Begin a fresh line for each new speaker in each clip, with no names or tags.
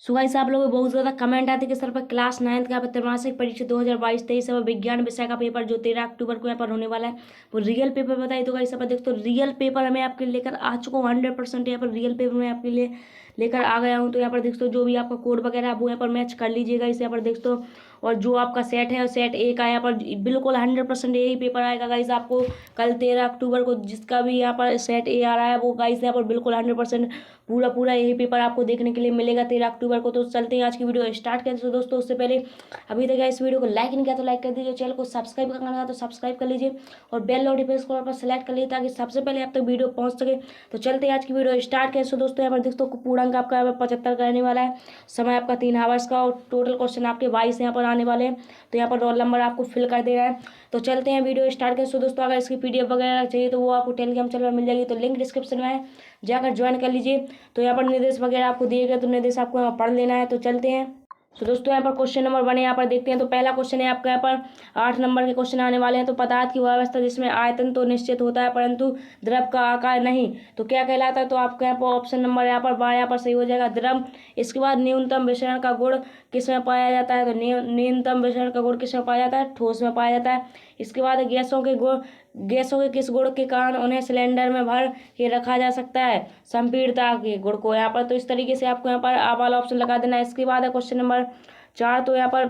So guys आप लोगों को बहुत ज़्यादा कमेंट आते कि सर पर क्लास 9th का त्रैमासिक परीक्षा 2022-23 में विज्ञान विषय का पेपर जो 13 अक्टूबर को यहाँ पर होने वाला है वो रियल पेपर बताइए। तो गाइस आप देखते हो रियल पेपर हमें आपके लिए लेकर आ चुका हूँ 100% यहाँ पर रियल पेपर में आपके लिए लेकर आ गया हूँ। तो यहाँ पर देखते हो जो भी आपका कोड वगैरह वो यहाँ पर मैच कर लीजिएगा इसे यहाँ पर देखते हो। और जो आपका सेट है सेट ए का यहाँ पर बिल्कुल 100% यही पेपर आएगा गाइस आपको कल 13 अक्टूबर को जिसका भी यहाँ पर सेट ए आ रहा है वो गाइस यहाँ पर बिल्कुल 100% पूरा यही पेपर आपको देखने के लिए मिलेगा 13 अक्टूबर को। तो चलते हैं आज की वीडियो स्टार्ट करते हैं। दोस्तों उससे पहले अभी तक इस वीडियो को लाइक नहीं किया तो लाइक कर दीजिए, चैनल को सब्सक्राइब करना है तो सब्सक्राइब कर लीजिए और बेल नोटिफिकेशन पर सेलेक्ट कर लीजिए ताकि सबसे पहले आप तक वीडियो पहुंच सके। तो चलते हैं आज की वीडियो स्टार्ट करें। दोस्तों यहाँ पर दोस्तों पूर्णांक आपका यहाँ पर 75 का रहने वाला है, समय आपका 3 आवर्स का और टोटल क्वेश्चन आपके 22 यहाँ पर आने वाले हैं। तो यहाँ पर रोल नंबर आपको फिल कर दे रहा है। तो चलते हैं वीडियो स्टार्ट करें। दोस्तों अगर इसकी पीडीएफ वगैरह चाहिए तो वो आपको टेलीग्राम चैनल में मिल जाएगी, तो लिंक डिस्क्रिप्शन में है, जाकर ज्वाइन कर लीजिए। तो यहाँ पर निर्देश वगैरह आपको दिए गए तो निर्देश आपको यहाँ पढ़ लेना है। तो चलते हैं। तो दोस्तों यहाँ पर क्वेश्चन नंबर 1 यहाँ पर देखते हैं। तो पहला क्वेश्चन है आपका यहाँ पर 8 नंबर के क्वेश्चन आने वाले हैं। तो पदार्थ की वह अवस्था जिसमें आयतन तो निश्चित होता है परंतु द्रव का आकार नहीं, तो क्या कहलाता है। तो आपका यहाँ पर ऑप्शन नंबर यहाँ पर बाया पर सही हो जाएगा, द्रव। इसके बाद न्यूनतम विसरण का गुण किस में पाया जाता है। तो न्यूनतम विसरण का गुण किस में पाया जाता है, ठोस में पाया जाता है। इसके बाद गैसों के किस गुण के कारण उन्हें सिलेंडर में भर के रखा जा सकता है, संपीड़ता के गुण को यहाँ पर। तो इस तरीके से आपको यहाँ पर आ वाला ऑप्शन लगा देना है। इसके बाद है क्वेश्चन नंबर 4। तो यहाँ पर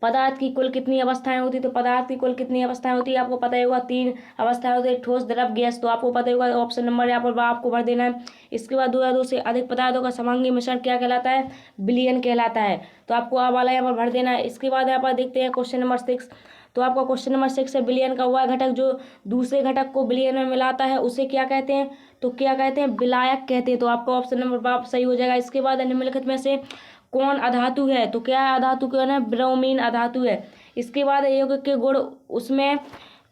पदार्थ की कुल कितनी अवस्थाएं होती है। तो पदार्थ की कुल कितनी अवस्थाएं होती है आपको पता ही होगा, 3 अवस्थाएं होती है, ठोस द्रव गैस। तो आपको पता ही होगा, ऑप्शन नंबर यहाँ पर आपको भर देना है। इसके बाद 2 या 2 से अधिक पदार्थों का समांगी मिश्रण क्या कहलाता है, विलयन कहलाता है। तो आपको आ वाला यहाँ पर भर देना है। इसके बाद यहाँ पर देखते हैं क्वेश्चन नंबर 6। तो आपका क्वेश्चन नंबर 6 है, विलयन का वह घटक जो दूसरे घटक को विलयन में मिलाता है उसे क्या कहते हैं। तो क्या कहते हैं, विलायक कहते हैं। तो आपका ऑप्शन नंबर सही हो जाएगा। इसके बाद निम्नलिखित में से कौन अधातु है। तो क्या है अधातु, कौन है, ब्रोमीन अधातु है। इसके बाद यौगिक के गुण उसमें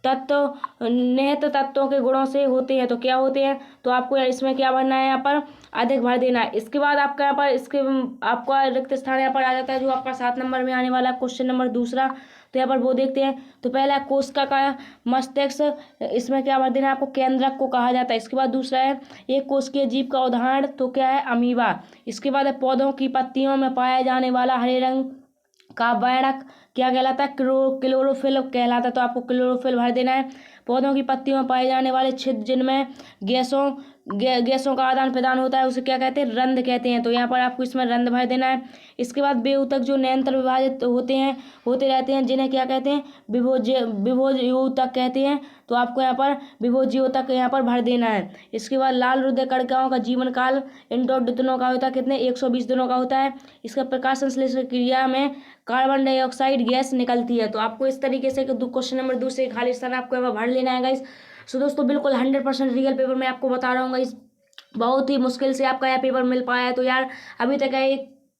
तत्व निहित तत्वों के गुणों से होते हैं। तो क्या होते हैं। तो आपको इसमें क्या भरना है, यहाँ पर अधिक भर देना है। इसके बाद आपका यहाँ पर इसके आपका रिक्त स्थान यहाँ पर आ जाता है जो आपका 7 नंबर में आने वाला है, क्वेश्चन नंबर 2। तो यहाँ पर वो देखते हैं। तो पहला कोशिका का मस्तिष्क, इसमें क्या भर देना है आपको, केंद्रक को कहा जाता है। इसके बाद दूसरा है एक कोशिकीय जीव का उदाहरण, तो क्या है, अमीबा। इसके बाद है पौधों की पत्तियों में पाया जाने वाला हरे रंग का वर्णक क्या कहलाता है, क्लोरोफिल कहलाता है। तो आपको क्लोरोफिल भर देना है। पौधों की पत्तियों में पाए जाने वाले छिद्र जिनमें गैसों का आदान प्रदान होता है उसे क्या कहते हैं, रंध्र कहते हैं। तो यहाँ पर आपको इसमें रंध्र भर देना है। इसके बाद बेऊतक जो निरंतर विभाजित होते रहते हैं जिन्हें क्या कहते हैं, विभोजयोतक कहते हैं। तो आपको यहाँ पर विभोजयोतक यहाँ पर भर देना है। इसके बाद लाल हृदय कणिकाओं का जीवन काल दिनों का होता है, कितने, 120 दिनों का होता है। इसका प्रकाश संश्लेषण क्रिया में कार्बन डाइऑक्साइड गैस निकलती है। तो आपको इस तरीके से क्वेश्चन नंबर 2 से खाली स्थान आपको यहाँ भर लेना है गाइस। सो दोस्तों बिल्कुल 100% रियल पेपर मैं आपको बता रहा हूँ गाइस, बहुत ही मुश्किल से आपका यह पेपर मिल पाया है। तो यार अभी तक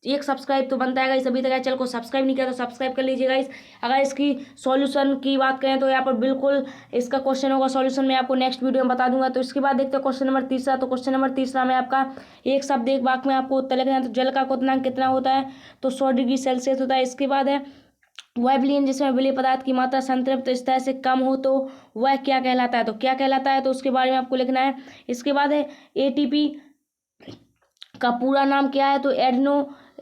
एक सब्सक्राइब तो बनता है गाइस, अभी तक चैनल को सब्सक्राइब नहीं किया तो सब्सक्राइब कर लीजिए गाइस। अगर इसकी सॉल्यूशन की बात करें तो यहाँ पर बिल्कुल इसका क्वेश्चन होगा सॉल्यूशन मैं आपको नेक्स्ट वीडियो में बता दूंगा। तो इसके बाद देखते हैं क्वेश्चन नंबर 3। तो क्वेश्चन नंबर 3 में आपका एक शब्द एक वाक्य में आपको उत्तर लिखना है। तो जल का क्वथनांक कितना होता है, तो 100 डिग्री सेल्सियस होता है। इसके बाद है वह विलयन जिसमें विलय पदार्थ की मात्रा संतृप्त स्तर से कम हो तो वह क्या कहलाता है। तो क्या कहलाता है, तो उसके बारे में आपको लिखना है। इसके बाद है एटीपी का पूरा नाम क्या है, तो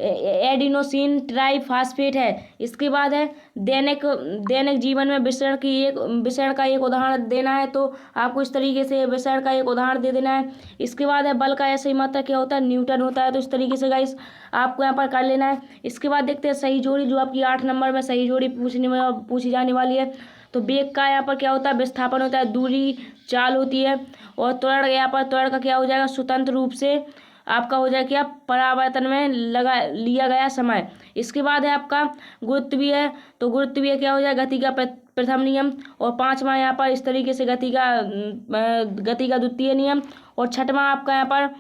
एडिनोसिन ट्राइफॉस्फेट है। इसके बाद है दैनिक जीवन में विसरण का एक उदाहरण देना है। तो आपको इस तरीके से विसरण का एक उदाहरण दे देना है। इसके बाद है बल का ऐसी मात्रा क्या होता है, न्यूटन होता है। तो इस तरीके से गाइस आपको यहाँ पर कर लेना है। इसके बाद देखते हैं सही जोड़ी, जो आपकी 8 नंबर में सही जोड़ी पूछी जाने वाली है। तो वेग का यहाँ पर क्या होता है, विस्थापन होता है, दूरी चाल होती है। और त्वरण, यहाँ पर त्वरण का क्या हो जाएगा, स्वतंत्र रूप से आपका हो जाए क्या, परावर्तन में लिया गया समय। इसके बाद है आपका गुरुत्वीय है। तो गुरुत्वीय क्या हो जाए, गति का प्रथम नियम। और 5वां यहाँ पर इस तरीके से गति का द्वितीय नियम। और 6वां आपका यहाँ पर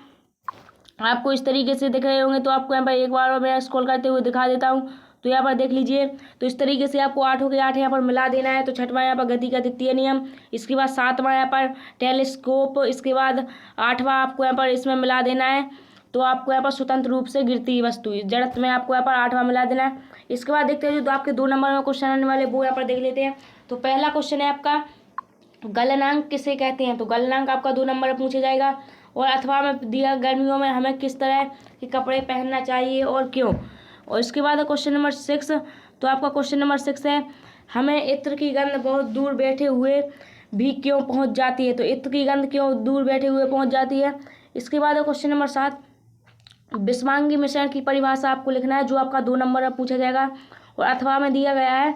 आपको इस तरीके से दिख रहे होंगे। तो आपको यहाँ पर एक बार मैं स्क्रॉल करते हुए दिखा देता हूँ। तो यहाँ पर देख लीजिए। तो इस तरीके से आपको 8 के 8 यहाँ पर मिला देना है। तो 6वां यहाँ पर गति का द्वितीय नियम। इसके बाद 7वां यहाँ पर टेलीस्कोप। इसके बाद 8वां आपको यहाँ पर इसमें मिला देना है। तो आपको यहाँ पर स्वतंत्र रूप से गिरती वस्तु जड़त्व में आपको यहाँ पर 8वां मिला देना है। इसके बाद देखते हैं जो आपके 2 नंबर में क्वेश्चन आने वाले वो यहाँ पर देख लेते हैं। तो पहला क्वेश्चन है आपका गलनांक किसे कहते हैं। तो गलनांक आपका 2 नंबर में पूछा जाएगा। और अथवा में दिया गर्मियों में हमें किस तरह के कपड़े पहनना चाहिए और क्यों। और इसके बाद क्वेश्चन नंबर 6, तो आपका क्वेश्चन नंबर 6 है, हमें इत्र की गंध बहुत दूर बैठे हुए भी क्यों पहुंच जाती है। तो इत्र की गंध क्यों दूर बैठे हुए पहुंच जाती है। इसके बाद क्वेश्चन नंबर 7, विषमांगी मिश्रण की परिभाषा आपको लिखना है, जो आपका 2 नंबर में पूछा जाएगा। और अथवा में दिया गया है,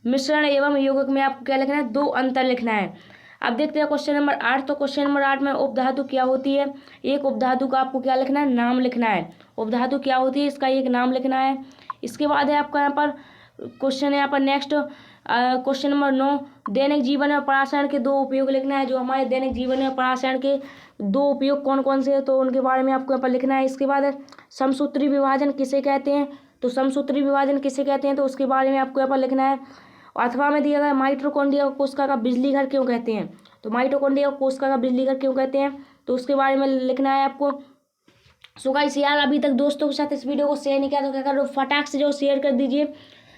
मिश्रण एवं यौगिक में आपको क्या लिखना है, 2 अंतर लिखना है। अब देखते हैं क्वेश्चन नंबर 8, तो क्वेश्चन नंबर 8 में उपधातु क्या होती है। एक उपधातु का आपको क्या लिखना है, नाम लिखना है। उपधातु क्या होती है, इसका एक नाम लिखना है। इसके बाद है आपका यहाँ पर क्वेश्चन, यहाँ पर नेक्स्ट क्वेश्चन नंबर 9, दैनिक जीवन में पराशरण के 2 उपयोग लिखना है। जो हमारे दैनिक जीवन में पराशरण के 2 उपयोग कौन कौन से हैं, तो उनके बारे में आपको यहाँ पर लिखना है। इसके बाद समसूत्री विभाजन किसे कहते हैं, तो समसूत्री विभाजन किसे कहते हैं, तो उसके बारे में आपको यहाँ पर लिखना है। अथवा में दिया गया, माइटोकॉन्ड्रिया कोशिका का बिजली घर क्यों कहते हैं। तो माइटोकॉन्ड्रिया कोशिका का बिजली घर क्यों कहते हैं, तो उसके बारे में लिखना है आपको। सो गाइस यार, अभी तक दोस्तों के साथ इस वीडियो को शेयर नहीं किया तो क्या करो, फटाक से जो शेयर कर दीजिए।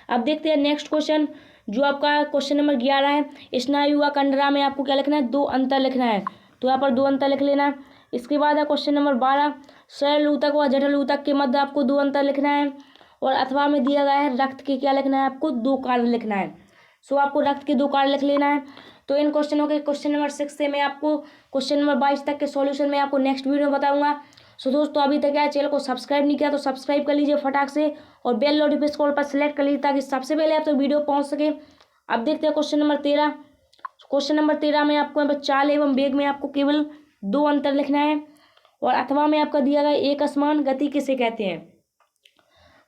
अब देखते हैं नेक्स्ट क्वेश्चन, जो आपका क्वेश्चन नंबर 11 है, स्नायु व कंडरा में आपको क्या लिखना है, 2 अंतर लिखना है। तो यहाँ पर 2 अंतर लिख लेना है। इसके बाद है क्वेश्चन नंबर 12, सरल ऊतक व जटिल ऊतक के मध्य आपको 2 अंतर लिखना है। और अथवा में दिया गया है, रक्त के क्या लिखना है, आपको 2 कार्य लिखना है। सो आपको रक्त के 2 कार्य लिख लेना है। तो इन क्वेश्चनों के क्वेश्चन नंबर 6 से मैं आपको क्वेश्चन नंबर 22 तक के सॉल्यूशन में आपको नेक्स्ट वीडियो में बताऊंगा। सो दोस्तों, अभी तक यार चैनल को सब्सक्राइब नहीं किया तो सब्सक्राइब कर लीजिए फटाक से, और बेल नोटिफिकेशन कॉल पर सेलेक्ट कर लीजिए ताकि सबसे पहले आप तक वीडियो पहुंच सके। अब देखते हैं क्वेश्चन नंबर 13। क्वेश्चन नंबर 13 में आपको यहाँ पर चाल एवं वेग में आपको केवल 2 अंतर लिखना है। और अथवा में आपका दिया गया एक असमान गति किसे कहते हैं।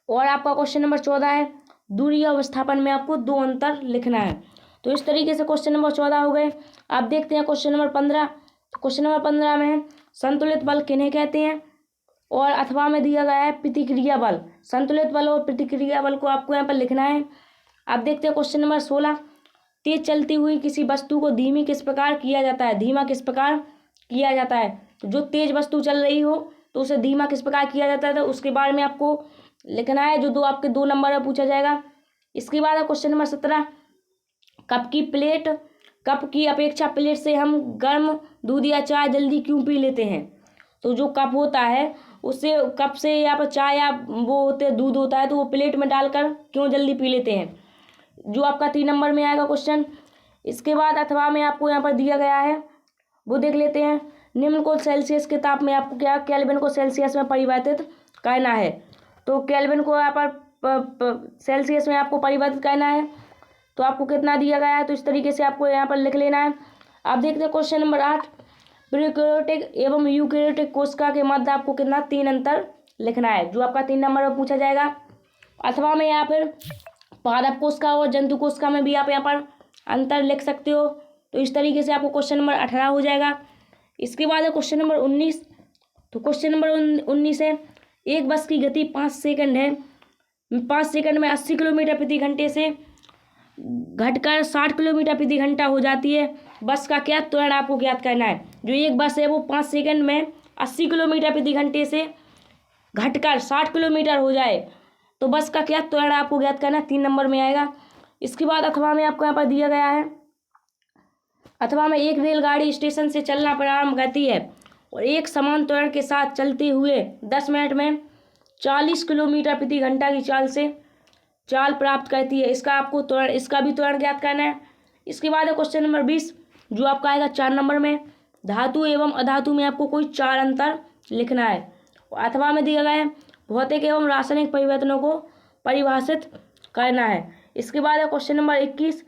और आपका क्वेश्चन नंबर 14 है, दूरी और विस्थापन में आपको 2 अंतर लिखना है। तो इस तरीके से क्वेश्चन नंबर 14 हो गए। आप देखते हैं क्वेश्चन नंबर 15। तो क्वेश्चन नंबर 15 में है, संतुलित बल किन्हें कहते हैं। और अथवा में दिया गया है प्रतिक्रिया बल। संतुलित बल और प्रतिक्रिया बल को आपको यहाँ पर लिखना है। आप देखते हैं क्वेश्चन नंबर 16, तेज चलती हुई किसी वस्तु को धीमी किस प्रकार किया जाता है, धीमा किस प्रकार किया जाता है। तो जो तेज वस्तु चल रही हो तो उसे धीमा किस प्रकार किया जाता है, तो उसके बारे में आपको लिखना है, जो आपके 2 नंबर में पूछा जाएगा। इसके बाद है क्वेश्चन नंबर 17, कप की अपेक्षा प्लेट से हम गर्म दूध या चाय जल्दी क्यों पी लेते हैं। तो जो कप होता है उससे, कप से या पर चाय या वो होते दूध होता है, तो वो प्लेट में डालकर क्यों जल्दी पी लेते हैं, जो आपका 3 नंबर में आएगा क्वेश्चन। इसके बाद अथवा में आपको यहाँ पर दिया गया है, वो देख लेते हैं। निम्न को सेल्सियस के ताप में आपको क्या, केल्विन को सेल्सियस में परिवर्तित करना है। तो केल्विन को यहाँ पर सेल्सियस में आपको परिवर्तित करना है, तो आपको कितना दिया गया है, तो इस तरीके से आपको यहाँ पर लिख लेना है। आप देखते हैं क्वेश्चन नंबर 8, प्रोकैरियोटिक एवं यूकैरियोटिक कोशिका के मध्य आपको कितना 3 अंतर लिखना है, जो आपका 3 नंबर में पूछा जाएगा। अथवा में या फिर पादप कोशिका और जंतु कोशिका में भी आप यहाँ पर अंतर लिख सकते हो। तो इस तरीके से आपको क्वेश्चन नंबर 18 हो जाएगा। इसके बाद है क्वेश्चन नंबर 19। तो क्वेश्चन नंबर 19 है, एक बस की गति 5 सेकंड है, 5 सेकंड में 80 किलोमीटर प्रति घंटे से घटकर 60 किलोमीटर प्रति घंटा हो जाती है। बस का क्या त्वरण आपको ज्ञात करना है। जो एक बस है वो 5 सेकंड में 80 किलोमीटर प्रति घंटे से घटकर 60 किलोमीटर हो जाए, तो बस का क्या त्वरण आपको ज्ञात करना है, 3 नंबर में आएगा। इसके बाद अथवा में आपको यहाँ पर दिया गया है, अथवा में एक रेलगाड़ी स्टेशन से चलना प्रारंभ करती है और एक समान त्वरण के साथ चलते हुए 10 मिनट में 40 किलोमीटर प्रति घंटा की चाल प्राप्त करती है। इसका आपको त्वरण, इसका भी त्वरण ज्ञात करना है। इसके बाद है क्वेश्चन नंबर 20, जो आपका आएगा 4 नंबर में। धातु एवं अधातु में आपको कोई 4 अंतर लिखना है। अथवा में दिया गया है, भौतिक एवं रासायनिक परिवर्तनों को परिभाषित करना है। इसके बाद है क्वेश्चन नंबर 21।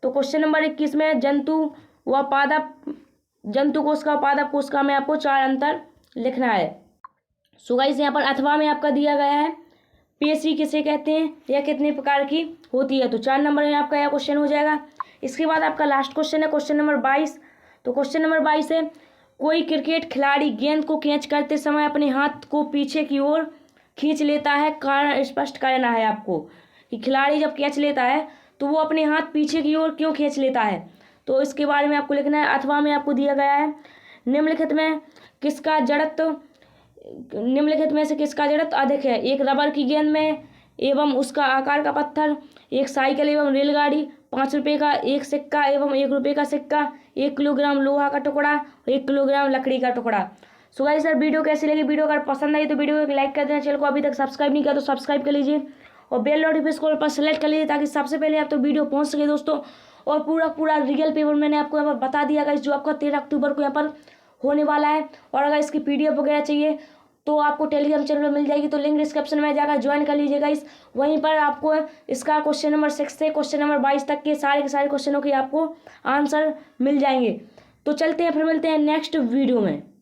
तो क्वेश्चन नंबर 21 में जंतु कोशिका पादप कोशिका में आपको 4 अंतर लिखना है। सो गाइस, यहाँ पर अथवा में आपका दिया गया है, पेशी किसे कहते हैं, यह कितने प्रकार की होती है। तो 4 नंबर में आपका यह क्वेश्चन हो जाएगा। इसके बाद आपका लास्ट क्वेश्चन है क्वेश्चन नंबर 22। तो क्वेश्चन नंबर 22 है, कोई क्रिकेट खिलाड़ी गेंद को कैच करते समय अपने हाथ को पीछे की ओर खींच लेता है, कारण स्पष्ट करना है आपको कि खिलाड़ी जब कैच लेता है तो वो अपने हाथ पीछे की ओर क्यों खींच लेता है। तो इसके बारे में आपको लिखना है। अथवा में आपको दिया गया है, निम्नलिखित में से किसका जड़त्व अधिक है। एक रबर की गेंद में एवं उसका आकार का पत्थर, एक साइकिल एवं रेलगाड़ी, 5 रुपये का एक सिक्का एवं 1 रुपये का सिक्का, 1 किलोग्राम लोहा का टुकड़ा, 1 किलोग्राम लकड़ी का टुकड़ा। सो गाइस सर वीडियो कैसी लगी, वीडियो अगर पसंद आई तो वीडियो को एक लाइक कर देना, चैनल को अभी तक सब्सक्राइब नहीं किया तो सब्सक्राइब कर लीजिए और बेल नोटिफिकेशन पर सेलेक्ट कर लीजिए ताकि सबसे पहले आप तो वीडियो पहुंच सके दोस्तों। और पूरा रियल पेपर मैंने आपको यहाँ पर बता दिया गाइस, जो आपका 13 अक्टूबर को यहाँ पर होने वाला है। और अगर इसकी PDF वगैरह चाहिए तो आपको टेलीग्राम चैनल में मिल जाएगी, तो लिंक डिस्क्रिप्शन में जाकर ज्वाइन कर लीजिएगा गाइस। वहीं पर आपको इसका क्वेश्चन नंबर 6 से क्वेश्चन नंबर 22 तक के सारे क्वेश्चनों के आपको आंसर मिल जाएंगे। तो चलते हैं, फिर मिलते हैं नेक्स्ट वीडियो में।